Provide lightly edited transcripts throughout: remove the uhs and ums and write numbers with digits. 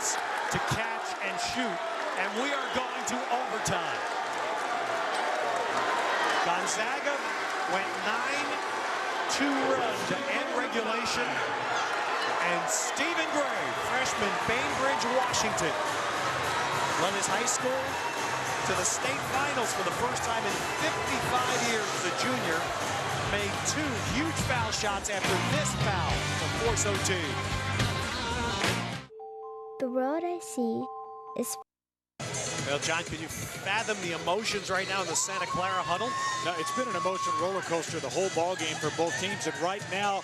chance to catch and shoot, and we are going to overtime. Gonzaga went 9-2 run to end regulation, and Stephen Gray, freshman, Bainbridge, Washington, led his high school to the state finals for the first time in 55 years as a junior. Made 2 huge foul shots after this foul to force OT. The world I see is... Well, John, can you fathom the emotions right now in the Santa Clara huddle? No, it's been an emotional roller coaster the whole ball game for both teams, and right now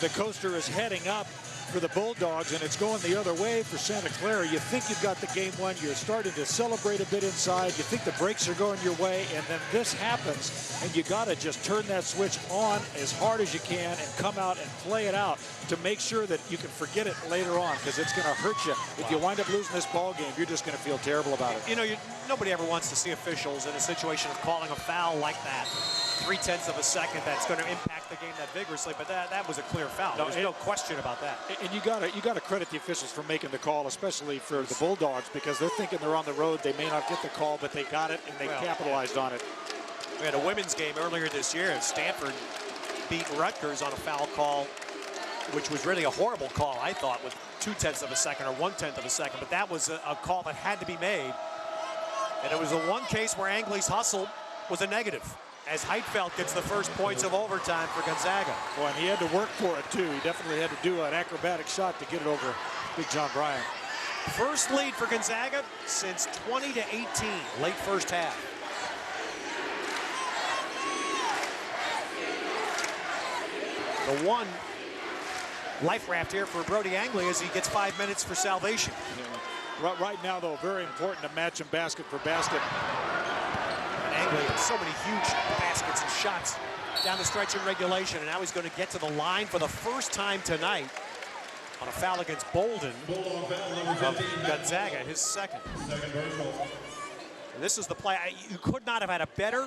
the coaster is heading up for the Bulldogs, and it's going the other way for Santa Clara. You think you've got the game won. You're starting to celebrate a bit inside. You think the breaks are going your way, and then this happens, and you got to just turn that switch on as hard as you can and come out and play it out to make sure that you can forget it later on, because it's going to hurt you. If you wind up losing this ball game, you're just going to feel terrible about it. You know, nobody ever wants to see officials in a situation of calling a foul like that. 0.3 of a second that's going to impact the game that vigorously, but that was a clear foul. There's no question about that. And you got to credit the officials for making the call, especially for the Bulldogs, because they're thinking they're on the road. They may not get the call, but they got it and they capitalized on it. We had a women's game earlier this year, and Stanford beat Rutgers on a foul call, which was really a horrible call, I thought, with 0.2 of a second or 0.1 of a second, but that was a call that had to be made. And it was the one case where Angley's hustle was a negative, as Heitfeld gets the first points of overtime for Gonzaga. Well, and he had to work for it, too. He definitely had to do an acrobatic shot to get it over Big John Bryant. First lead for Gonzaga since 20-18, late first half. The one life raft here for Brody Angley as he gets 5 minutes for salvation. Yeah. Right now, though, very important to match him basket for basket. Angley with so many huge baskets and shots down the stretch in regulation, and now he's going to get to the line for the first time tonight on a foul against Bolden of Gonzaga, his second. And this is the play. You could not have had a better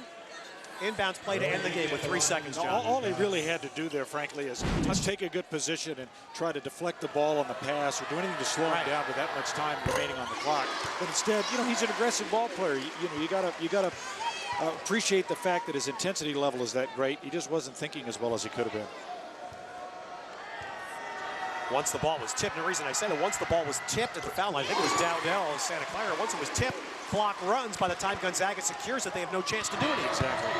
inbounds play to end the game with 3 seconds, John. All he really had to do there, frankly, is just take a good position and try to deflect the ball on the pass or do anything to slow him down with that much time remaining on the clock. But instead, you know, he's an aggressive ball player. You gotta appreciate the fact that his intensity level is that great. He just wasn't thinking as well as he could have been. Once the ball was tipped, and the reason I said it, once the ball was tipped at the foul line, I think it was Dowdell, Santa Clara. Once it was tipped, clock runs. By the time Gonzaga secures it, they have no chance to do anything. Exactly.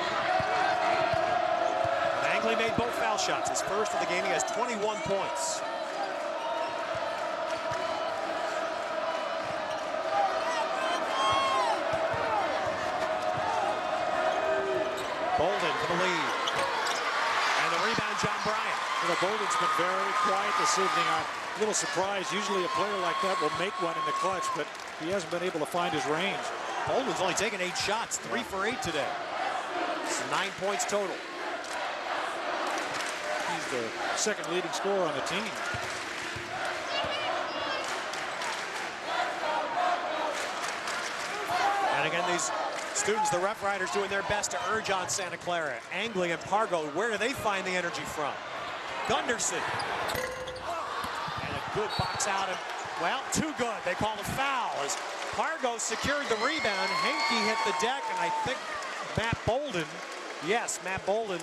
Angley made both foul shots. His first of the game, he has 21 points. Bolden for the lead. And the rebound, John Bryant. You know, Bolden's been very quiet this evening. I'm a little surprised. Usually a player like that will make one in the clutch, but he hasn't been able to find his range. Bolden's only taken 8 shots, 3 for 8 today. It's 9 points total. He's the second leading scorer on the team. And again, these students, the Rough Riders, doing their best to urge on Santa Clara. Angley and Pargo, where do they find the energy from? Gunderson. And a good box out. And, well, too good. They call a foul as Pargo secured the rebound. Henke hit the deck, and I think Matt Bolden, yes, Matt Bolden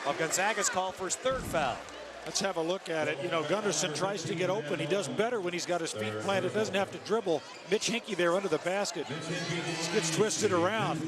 of Gonzaga's called for his 3rd foul. Let's have a look at it. You know, Gunderson tries to get open. He does better when he's got his feet planted. Doesn't have to dribble. Mitch Henke there under the basket. Just gets twisted around.